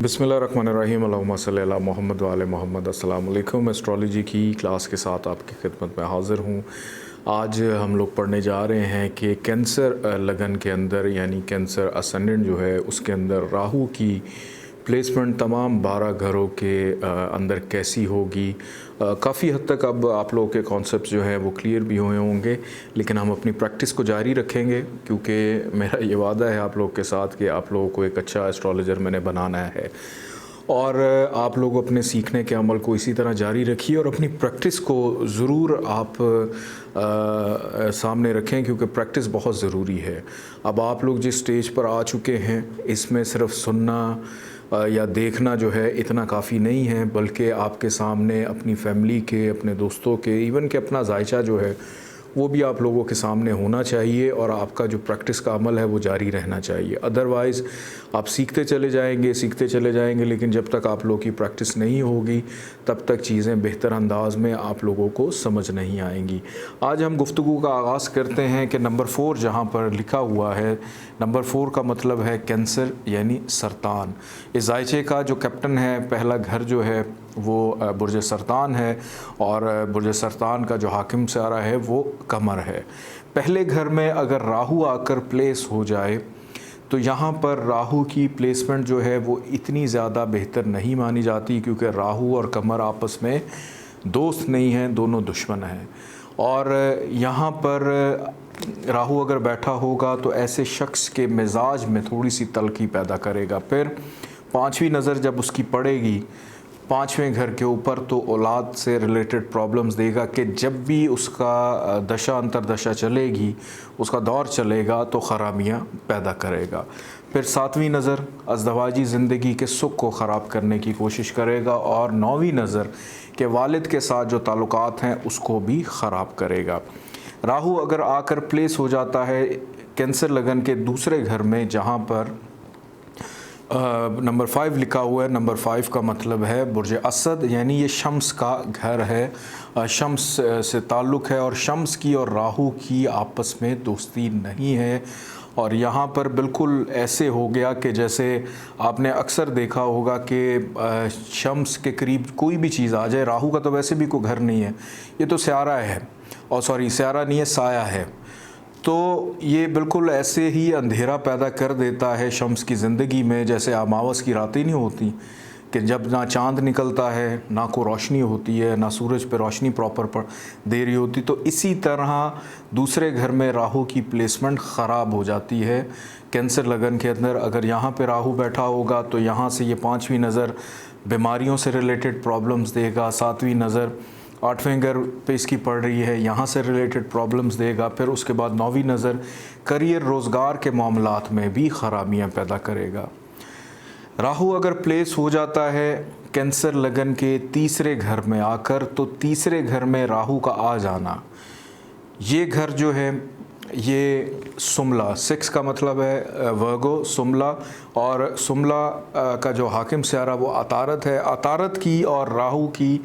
बिस्मिल्लाहिर्रहमानिर्रहीम अल्लाहुम्मा सल्ली अला मोहम्मद व आले मोहम्मद। अस्सलाम वालेकुम। एस्ट्रोलॉजी की क्लास के साथ आपकी खिदमत में हाज़िर हूँ। आज हम लोग पढ़ने जा रहे हैं कि कैंसर लगन के अंदर यानी कैंसर असेंडेंट जो है उसके अंदर राहु की प्लेसमेंट तमाम 12 घरों के अंदर कैसी होगी। काफ़ी हद तक अब आप लोगों के कॉन्सेप्ट जो हैं वो क्लियर भी हुए होंगे, लेकिन हम अपनी प्रैक्टिस को जारी रखेंगे क्योंकि मेरा ये वादा है आप लोगों के साथ कि आप लोगों को एक अच्छा एस्ट्रोलॉजर मैंने बनाना है। और आप लोग अपने सीखने के अमल को इसी तरह जारी रखिए और अपनी प्रैक्टिस को ज़रूर आप सामने रखें क्योंकि प्रैक्टिस बहुत ज़रूरी है। अब आप लोग जिस स्टेज पर आ चुके हैं इसमें सिर्फ सुनना या देखना जो है इतना काफ़ी नहीं है, बल्कि आपके सामने अपनी फैमिली के, अपने दोस्तों के, इवन कि अपना जायचा जो है वो भी आप लोगों के सामने होना चाहिए और आपका जो प्रैक्टिस का अमल है वो जारी रहना चाहिए। अदरवाइज़ आप सीखते चले जाएंगे, लेकिन जब तक आप लोगों की प्रैक्टिस नहीं होगी तब तक चीज़ें बेहतर अंदाज में आप लोगों को समझ नहीं आएंगी। आज हम गुफ्तगू का आगाज़ करते हैं कि नंबर 4 जहाँ पर लिखा हुआ है, नंबर 4 का मतलब है कैंसर यानी सरतान। इस जायचे का जो कैप्टन है, पहला घर जो है वो बुर्ज सरतान है और बुर्ज सरतान का जो हाकिम सारा है वो कमर है। पहले घर में अगर राहु आकर प्लेस हो जाए तो यहाँ पर राहु की प्लेसमेंट जो है वो इतनी ज़्यादा बेहतर नहीं मानी जाती, क्योंकि राहु और कमर आपस में दोस्त नहीं हैं, दोनों दुश्मन हैं। और यहाँ पर राहु अगर बैठा होगा तो ऐसे शख्स के मिजाज में थोड़ी सी तल्खी पैदा करेगा। फिर 5वीं नज़र जब उसकी पड़ेगी 5वें घर के ऊपर तो औलाद से रिलेटेड प्रॉब्लम्स देगा कि जब भी उसका दशा अंतरदशा चलेगी, उसका दौर चलेगा तो ख़राबियाँ पैदा करेगा। फिर 7वीं नज़र अज़दवाजी ज़िंदगी के सुख को ख़राब करने की कोशिश करेगा और 9वीं नज़र के वालिद के साथ जो ताल्लुकात हैं उसको भी ख़राब करेगा। राहु अगर आकर प्लेस हो जाता है कैंसर लगन के दूसरे घर में जहाँ पर नंबर 5 लिखा हुआ है, नंबर 5 का मतलब है बुर्ज असद, यानी ये शम्स का घर है, शम्स से ताल्लुक़ है और शम्स की और राहु की आपस में दोस्ती नहीं है। और यहाँ पर बिल्कुल ऐसे हो गया कि जैसे आपने अक्सर देखा होगा कि शम्स के करीब कोई भी चीज़ आ जाए, राहु का तो वैसे भी कोई घर नहीं है, ये तो स्यारा है, और सॉरी स्यारा नहीं है, साया है, तो ये बिल्कुल ऐसे ही अंधेरा पैदा कर देता है शम्स की ज़िंदगी में, जैसे अमावस की रातें नहीं होती कि जब ना चांद निकलता है, ना को रोशनी होती है, ना सूरज पे रोशनी प्रॉपर पर दे रही होती। तो इसी तरह दूसरे घर में राहु की प्लेसमेंट ख़राब हो जाती है कैंसर लगन के अंदर। अगर यहाँ पे राहु बैठा होगा तो यहाँ से ये 5वीं नज़र बीमारियों से रिलेटेड प्रॉब्लम्स देगा, 7वीं नज़र 8वें घर पे इसकी पड़ रही है, यहाँ से रिलेटेड प्रॉब्लम्स देगा। फिर उसके बाद 9वीं नज़र करियर रोज़गार के मामलात में भी ख़राबियाँ पैदा करेगा। राहु अगर प्लेस हो जाता है कैंसर लगन के तीसरे घर में आकर, तो तीसरे घर में राहु का आ जाना, ये घर जो है ये सुमला 6 का मतलब है वर्गो सुमला, और सुमला का जो हाकिम स्यारा वो अतारत है। अतारत की और राहु की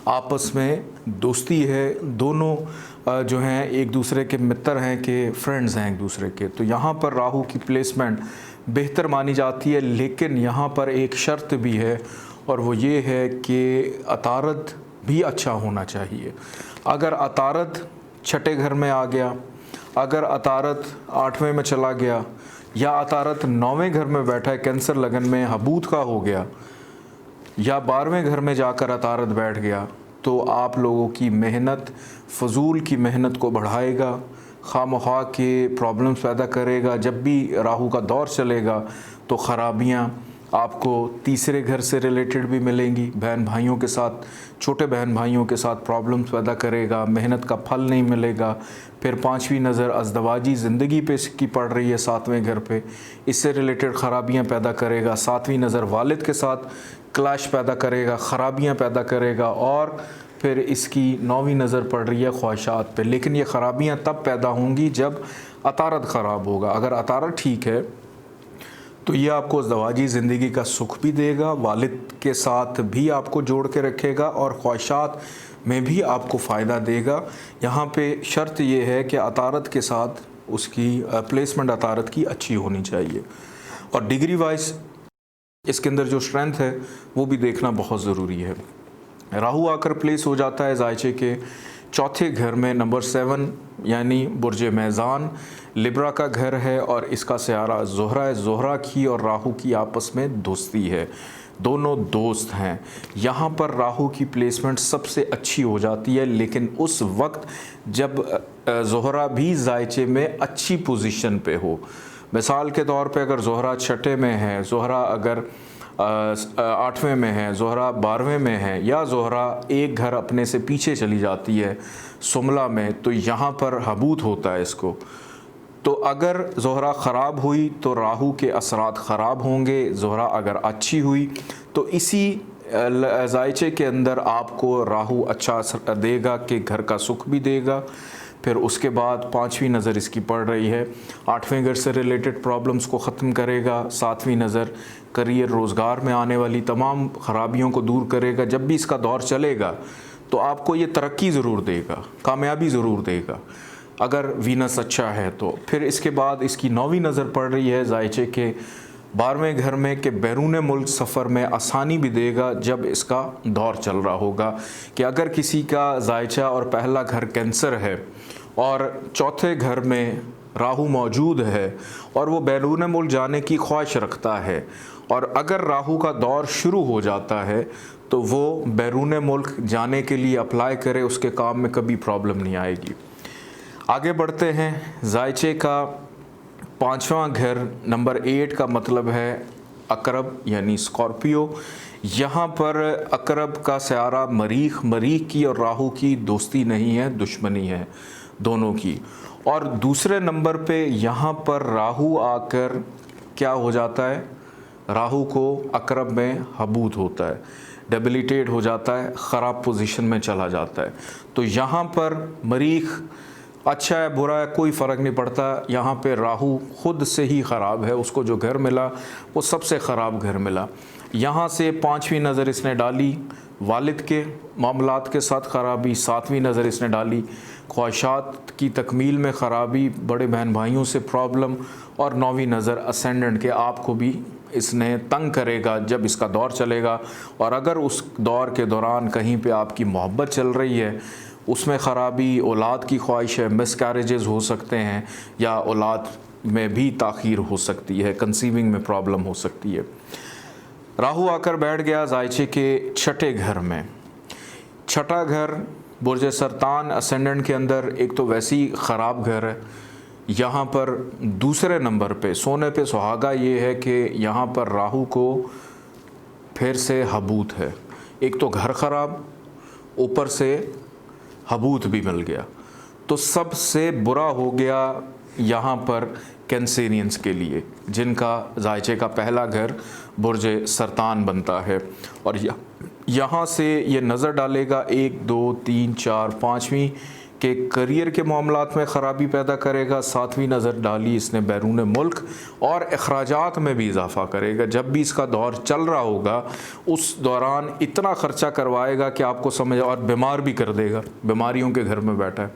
आपस में दोस्ती है, दोनों जो हैं एक दूसरे के मित्र हैं, कि फ्रेंड्स हैं एक दूसरे के। तो यहाँ पर राहु की प्लेसमेंट बेहतर मानी जाती है, लेकिन यहाँ पर एक शर्त भी है और वो ये है कि अतारत भी अच्छा होना चाहिए। अगर अतारत 6ठे घर में आ गया, अगर अतारत 8वें में चला गया, या अतारत 9वें घर में बैठा है कैंसर लगन में, हबूत का हो गया, या 12वें घर में जाकर अतारत बैठ गया, तो आप लोगों की मेहनत, फजूल की मेहनत को बढ़ाएगा, खामखा के प्रॉब्लम्स पैदा करेगा। जब भी राहु का दौर चलेगा तो ख़राबियाँ आपको तीसरे घर से रिलेटेड भी मिलेंगी, बहन भाइयों के साथ, छोटे बहन भाइयों के साथ प्रॉब्लम्स पैदा करेगा, मेहनत का फल नहीं मिलेगा। फिर 5वीं नज़र अज़दवाजी ज़िंदगी पे इसकी पड़ रही है 7वें घर पे, इससे रिलेटेड ख़राबियाँ पैदा करेगा। 7वीं नज़र वालिद के साथ क्लैश पैदा करेगा, ख़राबियाँ पैदा करेगा। और फिर इसकी 9वीं नज़र पड़ रही है ख्वाहिशात पे, लेकिन ये ख़राबियाँ तब पैदा होंगी जब अतारत ख़राब होगा। अगर अतारत ठीक है तो ये आपको ज़वाजी ज़िंदगी का सुख भी देगा, वालिद के साथ भी आपको जोड़ के रखेगा और ख्वाहिशात में भी आपको फ़ायदा देगा। यहाँ पे शर्त ये है कि अतारत के साथ उसकी प्लेसमेंट अतारत की अच्छी होनी चाहिए। और डिग्री वाइज इसके अंदर जो स्ट्रेंथ है वो भी देखना बहुत ज़रूरी है। राहु आकर प्लेस हो जाता है जायचे के चौथे घर में नंबर 7 यानी बुर्ज मैज़ान, लिब्रा का घर है और इसका सियारा ज़ोहरा है। ज़ोहरा की और राहु की आपस में दोस्ती है, दोनों दोस्त हैं। यहाँ पर राहु की प्लेसमेंट सबसे अच्छी हो जाती है, लेकिन उस वक्त जब ज़ोहरा भी जायचे में अच्छी पोजीशन पे हो। मिसाल के तौर पे अगर ज़ोहरा छठे में है, ज़ोहरा अगर 8वें में है, ज़ोहरा 12वें में है, या ज़ोहरा एक घर अपने से पीछे चली जाती है सुमला में, तो यहाँ पर हबूत होता है इसको। तो अगर ज़ोहरा ख़राब हुई तो राहु के असरात ख़राब होंगे, ज़ोहरा अगर अच्छी हुई तो इसी जायचे के अंदर आपको राहु अच्छा असर देगा कि घर का सुख भी देगा। फिर उसके बाद 5वीं नज़र इसकी पड़ रही है, 8वें घर से रिलेटेड प्रॉब्लम्स को ख़त्म करेगा। 7वीं नज़र करियर रोज़गार में आने वाली तमाम ख़राबियों को दूर करेगा। जब भी इसका दौर चलेगा तो आपको ये तरक्की ज़रूर देगा, कामयाबी ज़रूर देगा अगर वीनस अच्छा है तो। फिर इसके बाद इसकी 9वीं नज़र पड़ रही है जायचे के 12वें घर में कि बैरून मुल्क सफ़र में आसानी भी देगा जब इसका दौर चल रहा होगा। कि अगर किसी का जायचा और पहला घर कैंसर है और चौथे घर में राहु मौजूद है और वो बैरून मुल्क जाने की ख्वाहिश रखता है, और अगर राहु का दौर शुरू हो जाता है तो वो बैरून मुल्क जाने के लिए अप्लाई करे, उसके काम में कभी प्रॉब्लम नहीं आएगी। आगे बढ़ते हैं। जायचे का 5वां घर नंबर 8 का मतलब है अकरब यानी स्कॉर्पियो। यहाँ पर अकरब का सियारा मरीख, मरीख की और राहु की दोस्ती नहीं है, दुश्मनी है दोनों की। और दूसरे नंबर पे यहाँ पर राहु आकर क्या हो जाता है, राहु को अकरब में हबूत होता है, डेबिलिटेट हो जाता है, ख़राब पोजीशन में चला जाता है। तो यहाँ पर मरीख अच्छा है बुरा है कोई फ़र्क नहीं पड़ता, यहाँ पे राहु ख़ुद से ही ख़राब है, उसको जो घर मिला वो सबसे ख़राब घर मिला। यहाँ से 5वीं नज़र इसने डाली वालिद के मामलात के साथ ख़राबी, 7वीं नज़र इसने डाली ख्वाहिशात की तकमील में ख़राबी, बड़े बहन भाइयों से प्रॉब्लम, और 9वीं नज़र असेंडेंट के आपको भी इसने तंग करेगा जब इसका दौर चलेगा। और अगर उस दौर के दौरान कहीं पे आपकी मोहब्बत चल रही है, उसमें ख़राबी, औलाद की ख्वाहिश है, मिसकैरेजेस हो सकते हैं, या औलाद में भी ताख़ीर हो सकती है, कंसीविंग में प्रॉब्लम हो सकती है। राहु आकर बैठ गया जायचे के छठे घर में। छठा घर बुर्ज सरतान असेंडेंट के अंदर एक तो वैसे ही ख़राब घर है। यहाँ पर दूसरे नंबर पे सोने पे सुहागा ये है कि यहाँ पर राहु को फिर से हबूत है, एक तो घर ख़राब ऊपर से हबूत भी मिल गया, तो सबसे बुरा हो गया यहाँ पर कैंसेरियंस के लिए जिनका जायचे का पहला घर बुर्ज सरतान बनता है। और यहाँ से ये नज़र डालेगा 1 2 3 4 5वीं के करियर के मामलात में ख़राबी पैदा करेगा। 7वीं नज़र डाली इसने बैरून मुल्क और अखराजात में भी इजाफ़ा करेगा। जब भी इसका दौर चल रहा होगा उस दौरान इतना ख़र्चा करवाएगा कि आपको समझ, और बीमार भी कर देगा, बीमारियों के घर में बैठा है,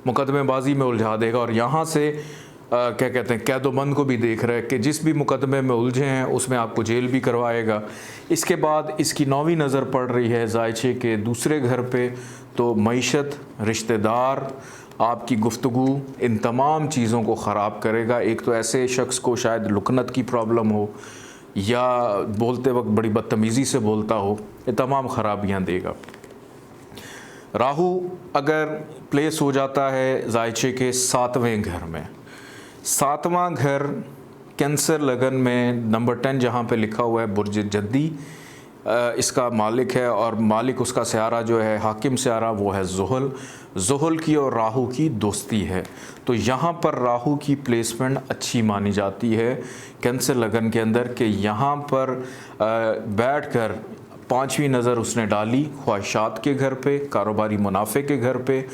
मुकदमेबाजी में उलझा देगा। और यहाँ से क्या कहते हैं, कैदोबंद को भी देख रहा है कि जिस भी मुकदमे में उलझे हैं उसमें आपको जेल भी करवाएगा। इसके बाद इसकी 9वीं नज़र पड़ रही है जायचे के दूसरे घर पे, तो मईशत, रिश्तेदार, आपकी गुफ्तगू, इन तमाम चीज़ों को ख़राब करेगा। एक तो ऐसे शख्स को शायद लुकनत की प्रॉब्लम हो या बोलते वक्त बड़ी बदतमीज़ी से बोलता हो, ये तमाम ख़राबियाँ देगा। राहु अगर प्लेस हो जाता है जायचे के 7वें घर में, 7वां घर कैंसर लगन में नंबर 10 जहाँ पे लिखा हुआ है बुर्ज जद्दी, इसका मालिक है और मालिक उसका सियारा जो है हाकिम सियारा वो है ज़ुहल। ज़ुहल की और राहु की दोस्ती है, तो यहाँ पर राहु की प्लेसमेंट अच्छी मानी जाती है कैंसर लगन के अंदर कि यहाँ पर बैठकर 5वीं नज़र उसने डाली ख्वाहिशात के घर पे, कारोबारी मुनाफे के घर पे,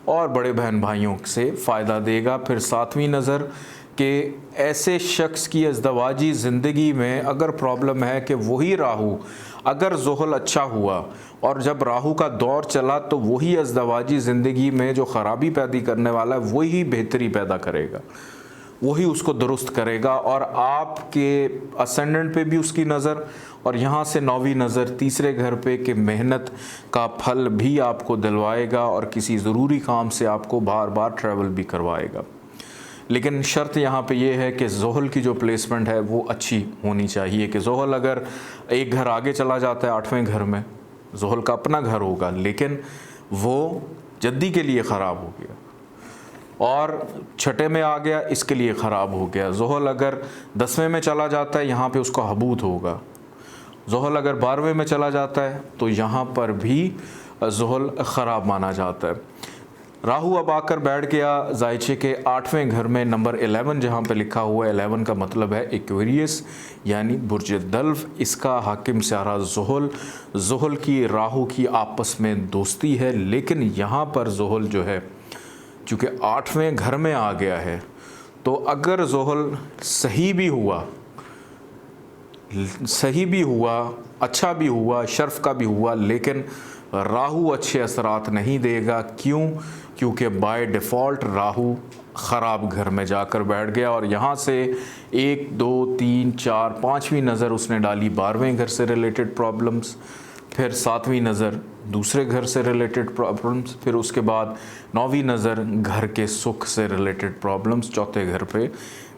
और बड़े बहन भाइयों से फ़ायदा देगा। फिर 7वीं नज़र के ऐसे शख्स की अज़दवाजी ज़िंदगी में अगर प्रॉब्लम है कि वही राहु, अगर ज़ुहल अच्छा हुआ और जब राहु का दौर चला तो वही अज़दवाजी ज़िंदगी में जो ख़राबी पैदा करने वाला है वही बेहतरी पैदा करेगा। वही उसको दुरुस्त करेगा। और आपके असेंडेंट पे भी उसकी नज़र, और यहाँ से 9वीं नज़र तीसरे घर पे कि मेहनत का फल भी आपको दिलवाएगा और किसी ज़रूरी काम से आपको बार बार ट्रैवल भी करवाएगा। लेकिन शर्त यहाँ पे ये है कि ज़ोहल की जो प्लेसमेंट है वो अच्छी होनी चाहिए। कि ज़ोहल अगर एक घर आगे चला जाता है 8वें घर में, ज़ोहल का अपना घर होगा लेकिन वो जद्दी के लिए ख़राब हो गया, और छठे में आ गया इसके लिए ख़राब हो गया। ज़ोहल अगर 10वें में चला जाता है यहाँ पे उसका हबूत होगा। ज़ोहल अगर 12वें में चला जाता है तो यहाँ पर भी ज़ोहल ख़राब माना जाता है। राहु अब आकर बैठ गया जायचे के 8वें घर में, नंबर 11 जहाँ पे लिखा हुआ है। 11 का मतलब है एक्वेरियस यानी बुर्ज दल्फ। इसका हाकिम स्यारा ज़ोहल, ज़ोहल की राहु की आपस में दोस्ती है। लेकिन यहाँ पर ज़ोहल जो है चूँकि 8वें घर में आ गया है, तो अगर ज़ोहल सही भी हुआ, अच्छा भी हुआ, शर्फ का भी हुआ, लेकिन राहु अच्छे असरात नहीं देगा। क्यों? क्योंकि बाय डिफ़ॉल्ट राहु ख़राब घर में जाकर बैठ गया, और यहाँ से 1, 2, 3, 4, 5वीं नज़र उसने डाली 12वें घर से रिलेटेड प्रॉब्लम्स, फिर 7वीं नज़र दूसरे घर से रिलेटेड प्रॉब्लम्स, फिर उसके बाद 9वीं नज़र घर के सुख से रिलेटेड प्रॉब्लम्स चौथे घर पे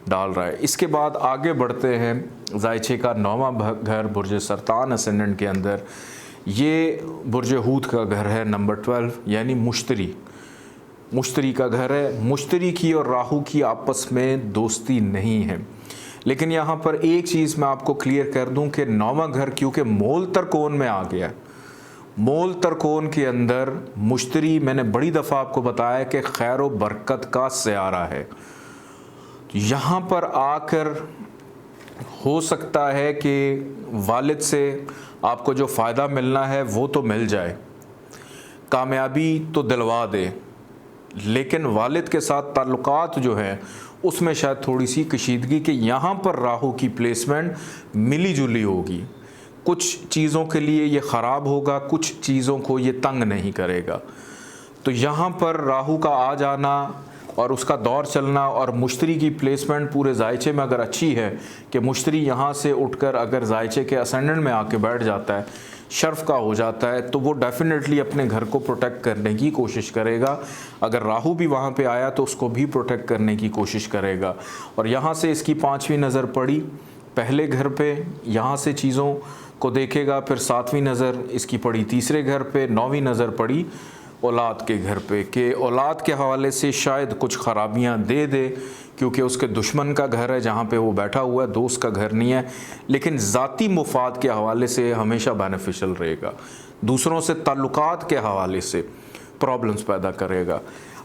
डाल रहा है। इसके बाद आगे बढ़ते हैं। जायचे का 9वां घर बुर्ज सरतान असेंडेंट के अंदर, ये बुर्ज हूत का घर है, नंबर 12 यानी मुश्तरी का घर है। मुश्तरी की और राहु की आपस में दोस्ती नहीं है। लेकिन यहाँ पर एक चीज़ मैं आपको क्लियर कर दूं कि 9वां घर क्योंकि मोल तरकोन में आ गया, मोल तरकोन के अंदर मुश्तरी, मैंने बड़ी दफ़ा आपको बताया कि खैर व बरकत का सयारा है। यहाँ पर आकर हो सकता है कि वालिद से आपको जो फ़ायदा मिलना है वो तो मिल जाए, कामयाबी तो दिलवा दे, लेकिन वालिद के साथ ताल्लुकात जो हैं उसमें शायद थोड़ी सी कशीदगी कि यहाँ पर राहु की प्लेसमेंट मिली जुली होगी। कुछ चीज़ों के लिए ये ख़राब होगा, कुछ चीज़ों को ये तंग नहीं करेगा। तो यहाँ पर राहु का आ जाना और उसका दौर चलना, और मुश्तरी की प्लेसमेंट पूरे जायचे में अगर अच्छी है कि मुश्तरी यहाँ से उठकर अगर जायचे के असेंडेंट में आके बैठ जाता है, शर्फ का हो जाता है, तो वो डेफिनेटली अपने घर को प्रोटेक्ट करने की कोशिश करेगा। अगर राहु भी वहाँ पे आया तो उसको भी प्रोटेक्ट करने की कोशिश करेगा। और यहाँ से इसकी 5वीं नज़र पड़ी पहले घर पे, यहाँ से चीज़ों को देखेगा। फिर 7वीं नज़र इसकी पड़ी तीसरे घर पे, 9वीं नज़र पड़ी औलाद के घर पे, कि औलाद के हवाले से शायद कुछ ख़राबियाँ दे क्योंकि उसके दुश्मन का घर है जहाँ पे वो बैठा हुआ है, दोस्त का घर नहीं है। लेकिन ज़ाती मुफाद के हवाले से हमेशा बेनिफिशियल रहेगा, दूसरों से ताल्लुकात के हवाले से प्रॉब्लम्स पैदा करेगा।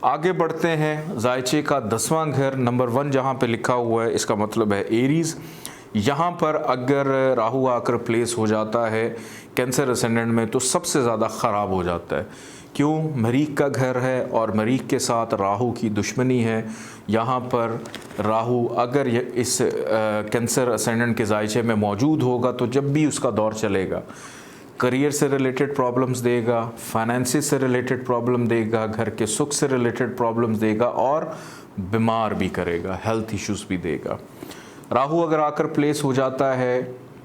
आगे बढ़ते हैं। जायचे का 10वां घर नंबर 1 जहाँ पे लिखा हुआ है, इसका मतलब है एरीज़। यहाँ पर अगर राहु आकर प्लेस हो जाता है कैंसर असेंडेंट में तो सबसे ज़्यादा ख़राब हो जाता है। क्यों? मरीख का घर है और मरीख के साथ राहु की दुश्मनी है। यहाँ पर राहु अगर इस कैंसर असेंडेंट के जायचे में मौजूद होगा तो जब भी उसका दौर चलेगा करियर से रिलेटेड प्रॉब्लम्स देगा, फाइनेंसिस से रिलेटेड प्रॉब्लम देगा, घर के सुख से रिलेटेड प्रॉब्लम्स देगा, और बीमार भी करेगा, हेल्थ इश्यूज़ भी देगा। राहु अगर आकर प्लेस हो जाता है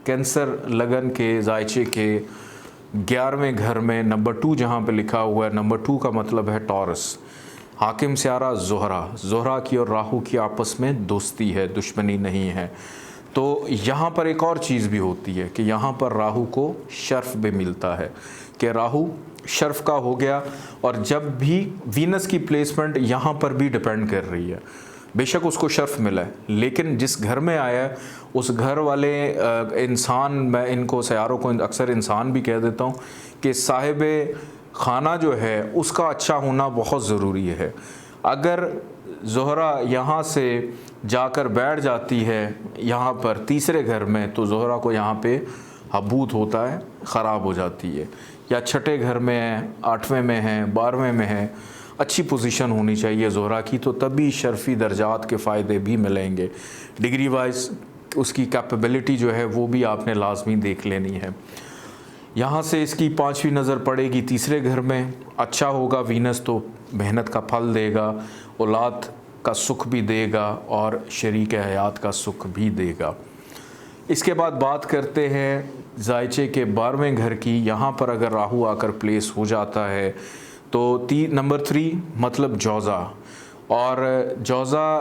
कैंसर लगन के जायचे के 11वें घर में नंबर 2 जहाँ पे लिखा हुआ है, नंबर 2 का मतलब है टॉरस। हाकिम स्यारा ज़ोहरा की और राहु की आपस में दोस्ती है, दुश्मनी नहीं है। तो यहाँ पर एक और चीज़ भी होती है कि यहाँ पर राहु को शर्फ भी मिलता है कि राहु शर्फ का हो गया, और जब भी वीनस की प्लेसमेंट यहाँ पर भी डिपेंड कर रही है, बेशक उसको शर्फ मिला है, लेकिन जिस घर में आया है उस घर वाले इंसान, मैं इनको सयारों को अक्सर इंसान भी कह देता हूँ, कि साहिब खाना जो है उसका अच्छा होना बहुत ज़रूरी है। अगर ज़ोहरा यहाँ से जाकर बैठ जाती है यहाँ पर तीसरे घर में, तो ज़ोहरा को यहाँ पे हबूत होता है, ख़राब हो जाती है। या छठे घर में है, 8वें में है, 12वें में है, अच्छी पोजीशन होनी चाहिए ज़ोहरा की, तो तभी शर्फ़ी दर्जात के फ़ायदे भी मिलेंगे। डिग्री वाइज उसकी कैपेबिलिटी जो है वो भी आपने लाजमी देख लेनी है। यहाँ से इसकी 5वीं नज़र पड़ेगी तीसरे घर में, अच्छा होगा वीनस तो मेहनत का फल देगा, औलाद का सुख भी देगा और शरीक हयात का सुख भी देगा। इसके बाद बात करते हैं जायचे के 12वें घर की। यहाँ पर अगर राहु आकर प्लेस हो जाता है तो नंबर 3 मतलब जौज़ा, और जौज़ा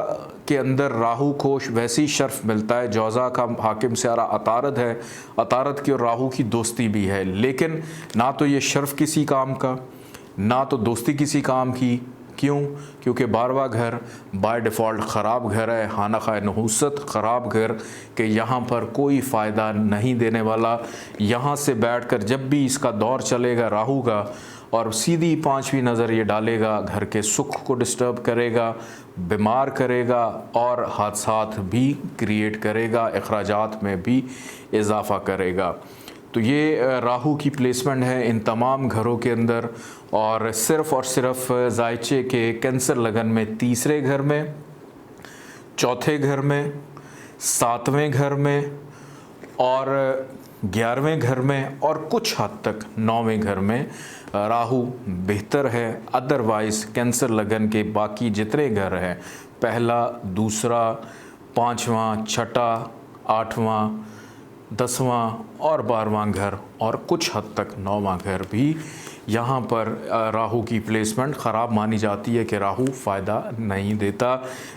के अंदर राहु को वैसी शर्फ मिलता है। जौज़ा का हाकिम स्यारा अतारद है, अतारद की और राहु की दोस्ती भी है, लेकिन ना तो ये शर्फ किसी काम का, ना तो दोस्ती किसी काम की। क्यों? क्योंकि 12वां घर बाय डिफ़ॉल्ट ख़राब घर है, खाना खाए नहुसत, ख़राब घर कि यहाँ पर कोई फ़ायदा नहीं देने वाला। यहाँ से बैठकर जब भी इसका दौर चलेगा राहु का, और सीधी 5वीं नज़र ये डालेगा, घर के सुख को डिस्टर्ब करेगा, बीमार करेगा और हादसात भी क्रिएट करेगा, अखराजात में भी इजाफ़ा करेगा। तो ये राहु की प्लेसमेंट है इन तमाम घरों के अंदर, और सिर्फ़ जायचे के कैंसर लगन में 3रे घर में, 4थे घर में, 7वें घर में और 11वें घर में और कुछ हद तक 9वें घर में राहु बेहतर है। अदरवाइज़ कैंसर लगन के बाकी जितने घर हैं, पहला, दूसरा, 5वां, छठा, 8वां, 10वां और 12वां घर और कुछ हद तक 9वां घर भी, यहाँ पर राहु की प्लेसमेंट ख़राब मानी जाती है कि राहु फ़ायदा नहीं देता।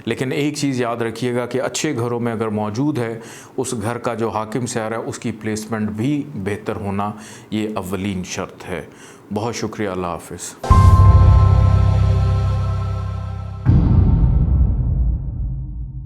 लेकिन एक चीज़ याद रखिएगा कि अच्छे घरों में अगर मौजूद है, उस घर का जो हाकिम स्यारा है उसकी प्लेसमेंट भी बेहतर होना ये अव्वलीन शर्त है। बहुत शुक्रिया, अल्लाह हाफ़िज़।